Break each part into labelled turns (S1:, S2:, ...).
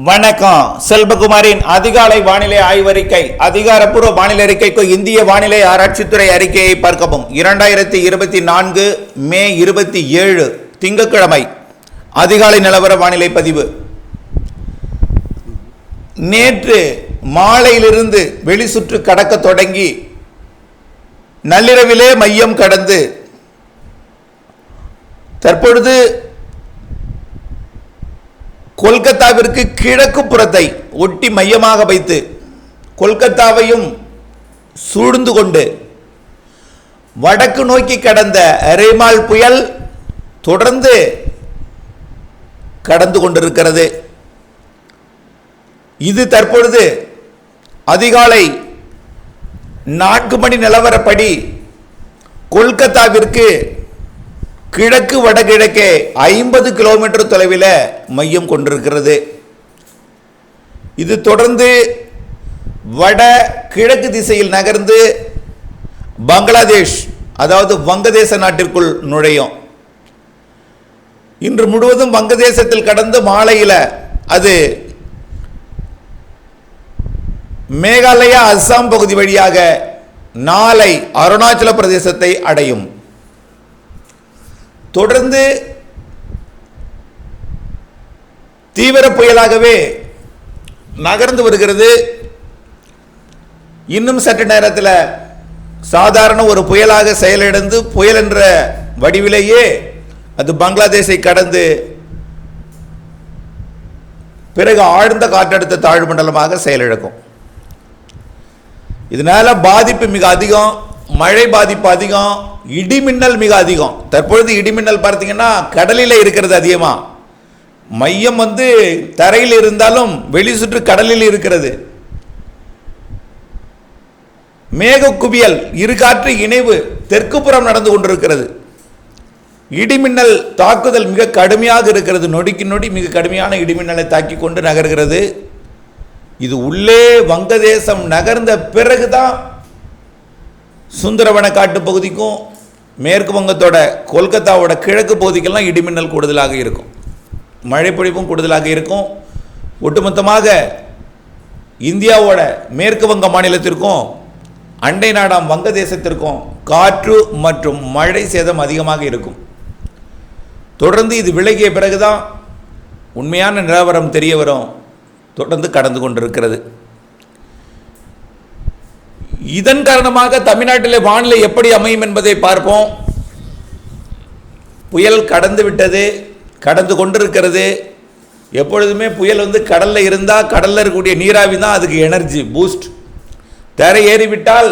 S1: வணக்கம். செல்வகுமாரின் அதிகாலை வானிலை ஆய்வறிக்கை. அதிகாரப்பூர்வ வானிலை அறிக்கைக்கு இந்திய வானிலை ஆராய்ச்சித்துறை அறிக்கையை பார்க்கவும். 2024 மே 27 திங்கட்கிழமை அதிகாலை நிலவர வானிலை பதிவு. நேற்று மாலையிலிருந்து வெளிச்சுற்று கடக்க தொடங்கி நள்ளிரவிலே மையம் கடந்து தற்பொழுது கொல்கத்தாவிற்கு கிழக்கு புறத்தை ஒட்டி மையமாக வைத்து கொல்கத்தாவையும் சூழ்ந்து கொண்டு வடக்கு நோக்கி கடந்த ரேமால் புயல் தொடர்ந்து கடந்து கொண்டிருக்கிறது. இது தற்பொழுது அதிகாலை 4 மணி நிலவரப்படி கொல்கத்தாவிற்கு கிழக்கு வடகிழக்கே 50 கிலோமீட்டர் தொலைவில் மையம் கொண்டிருக்கிறது. இது தொடர்ந்து வட கிழக்கு திசையில் நகர்ந்து பங்களாதேஷ், அதாவது வங்கதேச நாட்டிற்குள் நுழையும். இன்று முழுவதும் வங்கதேசத்தில் கடந்து மாலையில் அது மேகாலயா அஸ்ஸாம் பகுதி வழியாக நாளை அருணாச்சல பிரதேசத்தை அடையும். தொடர்ந்து தீவிர புயலாகவே நகர்ந்து வருகிறது. இன்னும் சற்று நேரத்தில் சாதாரண ஒரு புயலாக செயலிழந்து புயல் என்ற வடிவிலேயே அது பங்களாதேஷை கடந்து பிறகு ஆழ்ந்த காற்றழுத்த தாழ்வு மண்டலமாக செயலிழக்கும். இதனால பாதிப்பு மிக அதிகம், மழை பாதிப்பு அதிகம், இடிமின்னல் மிக அதிகம். தற்பொழுது இடிமின்னல் பார்த்தீங்கன்னா கடலில் இருக்கிறது அதிகமாக. மையம் தரையில் இருந்தாலும் வெளிச்சுற்று கடலில் இருக்கிறது. மேக குவியல், இரு காற்று இணைவு தெற்கு புறம் நடந்து கொண்டிருக்கிறது. இடிமின்னல் தாக்குதல் மிக கடுமையாக இருக்கிறது. நொடிக்கு நொடி மிக கடுமையான இடிமின்னலை தாக்கி கொண்டு நகர்கிறது. இது உள்ளே வங்கதேசம் நகர்ந்த பிறகுதான் சுந்தரவன காட்டு பகுதிக்கும் மேற்கு வங்கத்தோட கொல்கத்தாவோட கிழக்கு பகுதிக்கெல்லாம் இடிமின்னல் கூடுதலாக இருக்கும், மழை பொழிவும் கூடுதலாக இருக்கும். ஒட்டுமொத்தமாக இந்தியாவோட மேற்கு வங்க மாநிலத்திற்கும் அண்டை நாடாம் வங்கதேசத்திற்கும் காற்று மற்றும் மழை சேதம் அதிகமாக இருக்கும். தொடர்ந்து இது விலகிய பிறகுதான் உண்மையான நிலவரம் தெரிய வரும். தொடர்ந்து கடந்து கொண்டிருக்கிறது. இதன் காரணமாக தமிழ்நாட்டில் வானிலை எப்படி அமையும் என்பதை பார்ப்போம். புயல் கடந்து விட்டது, கடந்து கொண்டிருக்கிறது. எப்பொழுதுமே புயல் கடலில் இருந்தால் கடலில் இருக்கக்கூடிய நீராவி தான் அதுக்கு எனர்ஜி பூஸ்ட். தரை ஏறிவிட்டால்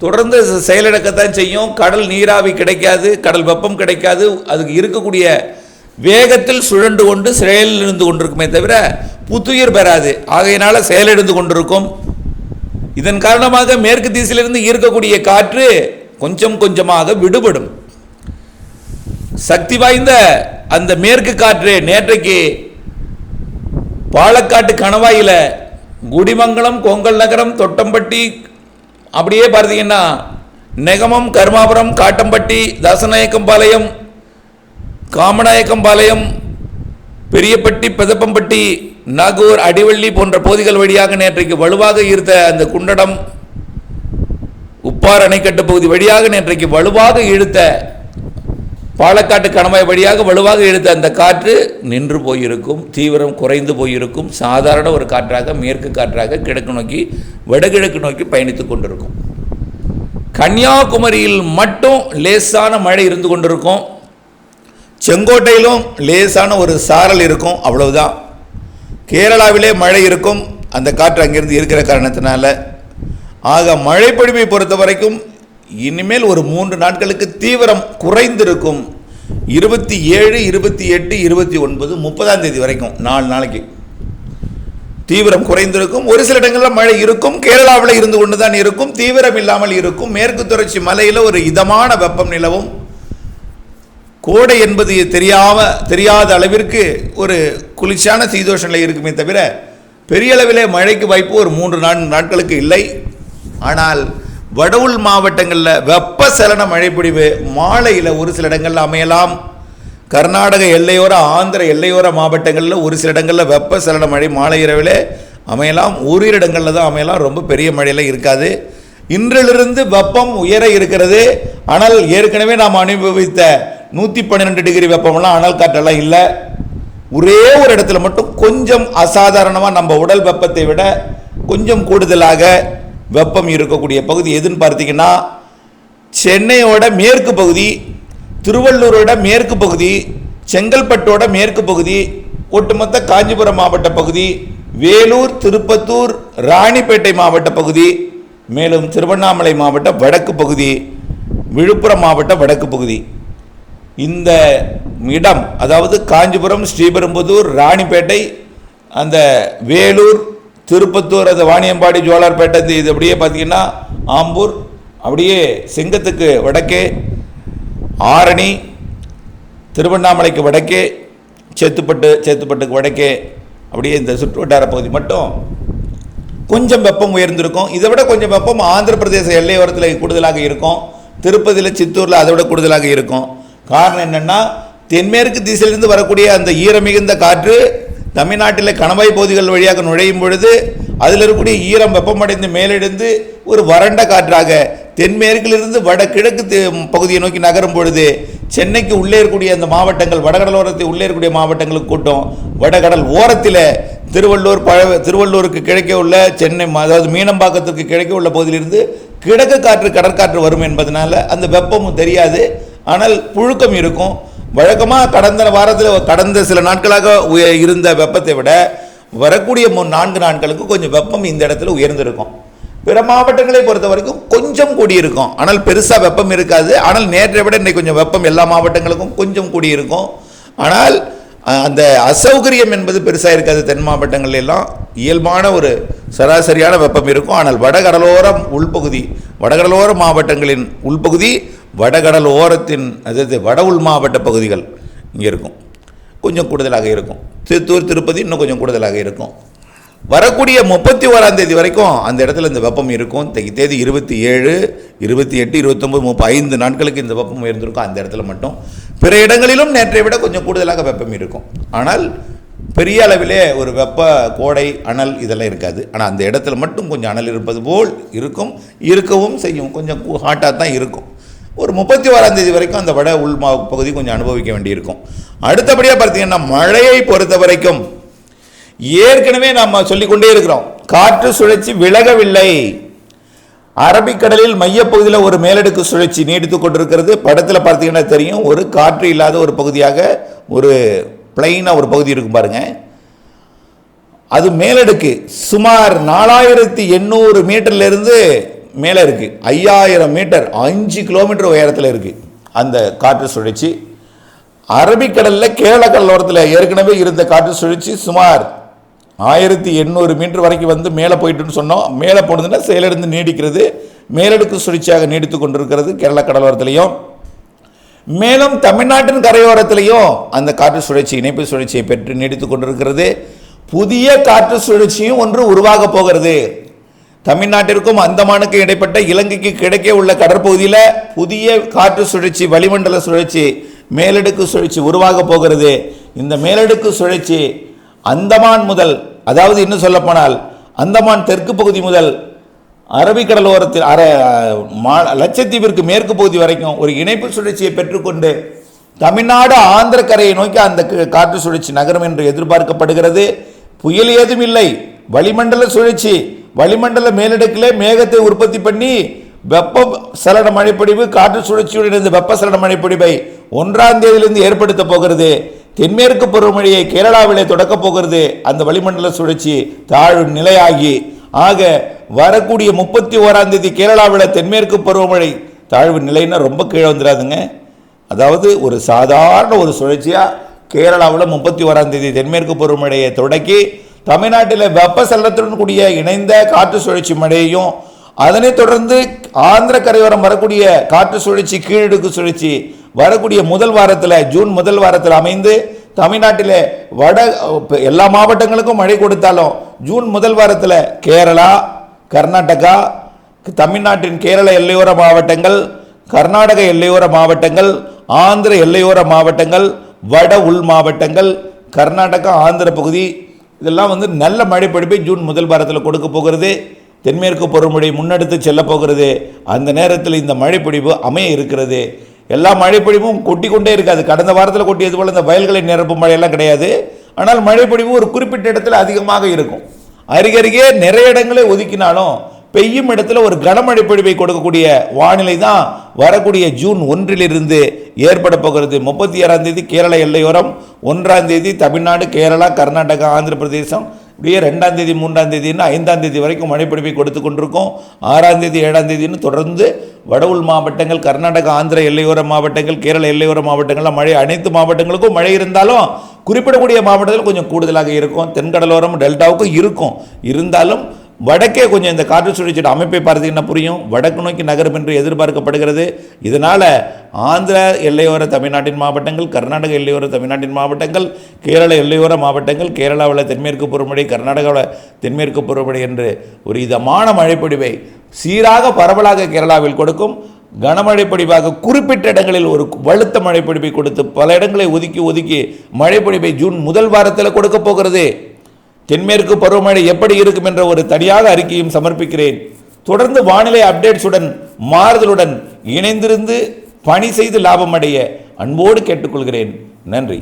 S1: தொடர்ந்து செயலிழக்கத்தான் செய்யும். கடல் நீராவி கிடைக்காது, கடல் வெப்பம் கிடைக்காது. அதுக்கு இருக்கக்கூடிய வேகத்தில் சுழண்டு கொண்டு செயலில் இருந்து கொண்டிருக்குமே தவிர புத்துயிர் பெறாது. ஆகையினால செயலிழந்து கொண்டிருக்கும். இதன் காரணமாக மேற்கு திசையிலிருந்து ஈர்க்கக்கூடிய காற்று கொஞ்சம் கொஞ்சமாக விடுபடும். சக்தி வாய்ந்த அந்த மேற்கு காற்று நேற்றைக்கு பாலக்காட்டு கணவாயில் குடிமங்கலம், கொங்கல் நகரம், தொட்டம்பட்டி, அப்படியே பார்த்தீங்கன்னா நெகமம், கர்மாபுரம், காட்டம்பட்டி, தசநாயக்கம்பாளையம், காமநாயக்கம்பாளையம், பெரியப்பட்டி, பெதப்பம்பட்டி, நாகூர், அடிவள்ளி போன்ற பகுதிகள் வழியாக நேற்றைக்கு வலுவாக ஈர்த்த அந்த குண்டடம், உப்பார் அணைக்கட்டு பகுதி வழியாக நேற்றைக்கு வலுவாக இழுத்த பாலக்காட்டு கணவாய் வழியாக வலுவாக இழுத்த அந்த காற்று நின்று போயிருக்கும், தீவிரம் குறைந்து போயிருக்கும். சாதாரண ஒரு காற்றாக, மேற்கு காற்றாக கிழக்கு நோக்கி வடகிழக்கு நோக்கி பயணித்துக் கொண்டிருக்கும். கன்னியாகுமரியில் மட்டும் லேசான மழை இருந்து கொண்டிருக்கும். செங்கோட்டையிலும் லேசான ஒரு சாரல் இருக்கும், அவ்வளவுதான். கேரளாவிலே மழை இருக்கும், அந்த காற்று அங்கிருந்து இருக்கிற காரணத்தினால. ஆக மழைப்பொழிவை பொறுத்த வரைக்கும் இனிமேல் ஒரு 3 நாட்களுக்கு தீவிரம் குறைந்திருக்கும். 27, 28, 29, 30ஆம் தேதி வரைக்கும் 4 நாளைக்கு தீவிரம் குறைந்திருக்கும். ஒரு சில இடங்களில் மழை இருக்கும். கேரளாவில் இருந்து கொண்டு தான் இருக்கும், தீவிரம் இல்லாமல் இருக்கும். மேற்கு தொடர்ச்சி மலையில் ஒரு இதமான வெப்பம் நிலவும். கோடை என்பது தெரியாத அளவிற்கு ஒரு குளிர்ச்சியான சீதோஷ நிலை இருக்குமே தவிர பெரிய அளவிலே மழைக்கு வாய்ப்பு ஒரு 3-4 நாட்களுக்கு இல்லை. ஆனால் வட உள் மாவட்டங்களில் வெப்பசலன மழைப்பொழிவு மாலையில் ஒரு சில இடங்களில் அமையலாம். கர்நாடக எல்லையோர ஆந்திர எல்லையோர மாவட்டங்களில் ஒரு சில இடங்களில் வெப்பசலன மழை மாலை இரவில் அமையலாம், ஓரிரு இடங்களில் தான் அமையலாம், ரொம்ப பெரிய மழையெல்லாம் இருக்காது. இன்றிலிருந்து வெப்பம் உயர இருக்கிறது. ஆனால் ஏற்கனவே நாம் அனுபவித்த 112 டிகிரி வெப்பமெல்லாம் அனல் காற்றெல்லாம் இல்லை. ஒரே ஒரு இடத்துல மட்டும் கொஞ்சம் அசாதாரணமாக நம்ம உடல் வெப்பத்தை விட கொஞ்சம் கூடுதலாக வெப்பம் இருக்கக்கூடிய பகுதி எதுன்னு பார்த்தீங்கன்னா, சென்னையோட மேற்கு பகுதி, திருவள்ளூரோட மேற்கு பகுதி, செங்கல்பட்டோட மேற்கு பகுதி, ஒட்டுமொத்த காஞ்சிபுரம் மாவட்ட பகுதி, வேலூர், திருப்பத்தூர், ராணிப்பேட்டை மாவட்ட பகுதி, மேலும் திருவண்ணாமலை மாவட்ட வடக்கு பகுதி, விழுப்புரம் மாவட்ட வடக்கு பகுதி. இந்த இடம், அதாவது காஞ்சிபுரம், ஸ்ரீபெரும்புதூர், ராணிப்பேட்டை, அந்த வேலூர், திருப்பத்தூர், அந்த வாணியம்பாடி, ஜோலார்பேட்டை, இது அப்படியே பார்த்தீங்கன்னா ஆம்பூர், அப்படியே செங்கத்துக்கு வடக்கே, ஆரணி, திருவண்ணாமலைக்கு வடக்கே, சேத்துப்பட்டுக்கு வடக்கே, அப்படியே இந்த சுற்றுவட்டார பகுதி மட்டும் கொஞ்சம் வெப்பம் உயர்ந்திருக்கும். இதை விட கொஞ்சம் வெப்பம் ஆந்திர பிரதேச எல்லையோரத்தில் கூடுதலாக இருக்கும். திருப்பதியில், சித்தூரில் அதை விட கூடுதலாக இருக்கும். காரணம் என்னென்னா, தென்மேற்கு திசையிலிருந்து வரக்கூடிய அந்த ஈரமிகுந்த காற்று தமிழ்நாட்டில் கணவாய் பகுதிகள் வழியாக நுழையும் பொழுது அதில் இருக்கக்கூடிய ஈரம் வெப்பமடைந்து மேலெடுந்து ஒரு வறண்ட காற்றாக தென்மேற்கிலிருந்து வடகிழக்கு பகுதியை நோக்கி நகரும் பொழுது சென்னைக்கு உள்ளே இருக்கக்கூடிய அந்த மாவட்டங்கள், வடகடலோரத்தை உள்ளே இருக்கக்கூடிய மாவட்டங்களுக்கு கூட்டம். வடகடல் ஓரத்தில் திருவள்ளூருக்கு கிழக்கே உள்ள சென்னை, அதாவது மீனம்பாக்கத்திற்கு கிழக்கே உள்ள பகுதியிலிருந்து கிழக்கு காற்று, கடற்காற்று வரும் என்பதனால அந்த வெப்பமும் தெரியாது. ஆனால் புழுக்கம் இருக்கும். வழக்கமாக கடந்த சில நாட்களாக இருந்த வெப்பத்தை விட வரக்கூடிய 4 நாட்களுக்கு கொஞ்சம் வெப்பம் இந்த இடத்துல உயர்ந்திருக்கும். பிற மாவட்டங்களை பொறுத்த வரைக்கும் கொஞ்சம் கூடியிருக்கும். ஆனால் பெருசாக வெப்பம் இருக்காது. ஆனால் நேற்றை விட இன்னைக்கு கொஞ்சம் வெப்பம் எல்லா மாவட்டங்களுக்கும் கொஞ்சம் கூடியிருக்கும். ஆனால் அந்த அசௌகரியம் என்பது பெருசாக இருக்காது. தென் மாவட்டங்கள் எல்லாம் இயல்பான ஒரு சராசரியான வெப்பம் இருக்கும். ஆனால் வடகடலோரம் உள்பகுதி, வடகடலோர மாவட்டங்களின் உள்பகுதி, வடகடல் ஓரத்தின், அதாவது வட உள் மாவட்ட பகுதிகள் இங்கே இருக்கும், கொஞ்சம் கூடுதலாக இருக்கும். சித்தூர், திருப்பதி இன்னும் கொஞ்சம் கூடுதலாக இருக்கும். வரக்கூடிய 31ஆம் தேதி வரைக்கும் அந்த இடத்துல இந்த வெப்பம் இருக்கும். தேதி 27, 28, 29, 5 நாட்களுக்கு இந்த வெப்பம் உயர்ந்திருக்கும் அந்த இடத்துல மட்டும். பிற இடங்களிலும் நேற்றை விட கொஞ்சம் கூடுதலாக வெப்பம் இருக்கும். ஆனால் பெரிய அளவிலே ஒரு வெப்ப கோடை அனல் இதெல்லாம் இருக்காது. ஆனால் அந்த இடத்துல மட்டும் கொஞ்சம் அனல் இருப்பது போல் இருக்கும், இருக்கவும் செய்யும். கொஞ்சம் ஹாட்டாக தான் இருக்கும். ஒரு 31ஆம் தேதி வரைக்கும் அந்த வட உள் பகுதி கொஞ்சம் அனுபவிக்க வேண்டியிருக்கும். அடுத்தபடியாக பார்த்தீங்கன்னா, மழையை பொறுத்த வரைக்கும் ஏற்கனவே நாம் சொல்லிக்கொண்டே இருக்கிறோம், காற்று சுழற்சி விலகவில்லை. அரபிக்கடலில் மையப்பகுதியில் ஒரு மேலடுக்கு சுழற்சி நீடித்துக் கொண்டிருக்கிறது. படத்தில் பார்த்தீங்கன்னா தெரியும், ஒரு காற்று இல்லாத ஒரு பகுதியாக ஒரு பிளைனாக ஒரு பகுதி இருக்கும் பாருங்க. அது மேலடுக்கு சுமார் 4800 மீட்டர்லேருந்து மேலே இருக்குது. 5000 மீட்டர், 5 கிலோமீட்டர் உயரத்தில் இருக்குது அந்த காற்று சுழற்சி. அரபிக்கடலில் கேரள கடலோரத்தில் ஏற்கனவே இருந்த காற்று சுழற்சி சுமார் 1800 மீட்டர் வரைக்கும் வந்து மேலே போயிட்டுன்னு சொன்னோம். மேலே போனதுன்னா செயலிழந்து நீடிக்கிறது, மேலடுக்கு சுழற்சியாக நீடித்து கொண்டிருக்கிறது கேரள கடலோரத்திலையும். மேலும் தமிழ்நாட்டின் கரையோரத்திலையும் அந்த காற்று சுழற்சி, இணைப்பு சுழற்சியை பெற்று நீடித்து கொண்டிருக்கிறது. புதிய காற்று சுழற்சியும் ஒன்று உருவாக போகிறது. தமிழ்நாட்டிற்கும் அந்தமானுக்கும் இடைப்பட்ட இலங்கைக்கு கிடைக்கே உள்ள கடற்பகுதியில் புதிய காற்று சுழற்சி, வளிமண்டல சுழற்சி, மேலடுக்கு சுழற்சி உருவாக போகிறது. இந்த மேலடுக்கு சுழற்சி அந்தமான் முதல், அதாவது இன்னும் சொல்ல போனால் அந்தமான் தெற்கு பகுதி முதல் அரபிக்கடலோரத்தில் லட்சத்தீவிற்கு மேற்கு பகுதி வரைக்கும் ஒரு இணைப்பு சுழற்சியை பெற்றுக்கொண்டு தமிழ்நாடு ஆந்திர கரையை நோக்கி அந்த காற்று சுழற்சி நகரும் என்று எதிர்பார்க்கப்படுகிறது. புயல் ஏதும் இல்லை, வளிமண்டல சுழற்சி. வளிமண்டல மேலடுக்கிலே மேகத்தை உற்பத்தி பண்ணி வெப்ப சலன மழைப்பொழிவு, காற்று சுழற்சியுடன் இருந்த வெப்ப சலன மழைப்பொழிவை 1ஆம் தேதியிலிருந்து ஏற்படுத்த போகிறது. தென்மேற்கு பருவமழையை கேரளாவிலே தொடக்கப் போகிறது அந்த வளிமண்டல சுழற்சி தாழ்வு நிலையாகி. ஆக வரக்கூடிய 31ஆம் தேதி கேரளாவில் தென்மேற்கு பருவமழை தாழ்வு நிலைன்னா ரொம்ப கீழே வந்துடாதுங்க. அதாவது ஒரு சாதாரண ஒரு சுழற்சியாக கேரளாவில் 31ஆம் தேதி தென்மேற்கு பருவமழையை தொடக்கி தமிழ்நாட்டில் வெப்பசலனத்துடன் கூடிய இணைந்த காற்று சுழற்சி மழையையும், அதனைத் தொடர்ந்து ஆந்திர கரையோரம் வரக்கூடிய காற்று சுழற்சி, கீழடுக்கு சுழற்சி வரக்கூடிய முதல் வாரத்தில், ஜூன் முதல் வாரத்தில் அமைந்து தமிழ்நாட்டில் எல்லா மாவட்டங்களுக்கும் மழை கொடுத்தாலும் ஜூன் முதல் வாரத்தில் கேரளா, கர்நாடகா, தமிழ்நாட்டின் கேரள எல்லையோர மாவட்டங்கள், கர்நாடக எல்லையோர மாவட்டங்கள், ஆந்திர எல்லையோர மாவட்டங்கள், வட உள் மாவட்டங்கள், கர்நாடகா, ஆந்திர பகுதி இதெல்லாம் நல்ல மழை பொழிப்பை ஜூன் முதல் வாரத்தில் கொடுக்க போகிறது. தென்மேற்கு பருவமழை முன்னெடுத்து செல்ல போகிறது. அந்த நேரத்தில் இந்த மழைப்பொழிவு அமைய இருக்கிறது. எல்லா மழைப்பொழிவும் கொட்டி கொண்டே இருக்காது. கடந்த வாரத்தில் கொட்டியது போல் இந்த வயல்களை நிரப்பும் மழையெல்லாம் கிடையாது. ஆனால் மழைப்பொழிவு ஒரு குறிப்பிட்ட இடத்துல அதிகமாக இருக்கும். அருகருகே நிறைய இடங்களை ஒதுக்கினாலும் பெய்யும் இடத்துல ஒரு கனமழை பொழிவை கொடுக்கக்கூடிய வானிலை தான் வரக்கூடிய ஜூன் 1 ஏற்பட போகிறது. 36 கேரள எல்லையோரம், 1 தமிழ்நாடு, கேரளா, கர்நாடகா, ஆந்திர பிரதேசம், இப்படியே 2 3 5 வரைக்கும் மழைப்பொழிவை கொடுத்து கொண்டிருக்கோம். 6 7 தொடர்ந்து வட உள் மாவட்டங்கள், கர்நாடகா, ஆந்திர எல்லையோர மாவட்டங்கள், கேரள எல்லையோர மாவட்டங்கள்லாம் மழை. அனைத்து மாவட்டங்களுக்கும் மழை இருந்தாலும் குறிப்பிடக்கூடிய மாவட்டத்தில் கொஞ்சம் கூடுதலாக இருக்கும். தென்கடலோரம், டெல்டாவுக்கும் இருக்கும். இருந்தாலும் வடக்கே கொஞ்சம் இந்த காற்று சுழற்சியோட அமைப்பை பார்த்தீங்கன்னா புரியும். வடக்கு நோக்கி நகரும் என்று எதிர்பார்க்கப்படுகிறது. இதனால் ஆந்திர எல்லையோர தமிழ்நாட்டின் மாவட்டங்கள், கர்நாடக எல்லையோர தமிழ்நாட்டின் மாவட்டங்கள், கேரள எல்லையோர மாவட்டங்கள், கேரளாவில் தென்மேற்கு பருவமழை, கர்நாடகாவில் தென்மேற்கு பருவமழை என்று ஒரு இதமான மழைப்பொழிவை சீராக பரவலாக கேரளாவில் கொடுக்கும். கனமழை பொழிவாக குறிப்பிட்ட இடங்களில் ஒரு வலுத்த மழைப்பொழிவை கொடுத்து பல இடங்களை ஒதுக்கி மழைப்பொழிவை ஜூன் முதல் வாரத்தில் கொடுக்க போகிறது. தென்மேற்கு பருவமழை எப்படி இருக்கும் என்ற ஒரு தனியாக அறிக்கையும் சமர்ப்பிக்கிறேன். தொடர்ந்து வானிலை அப்டேட்ஸுடன் மாறுதலுடன் இணைந்திருந்து பணி செய்து லாபம் அடைய அன்போடு கேட்டுக்கொள்கிறேன். நன்றி.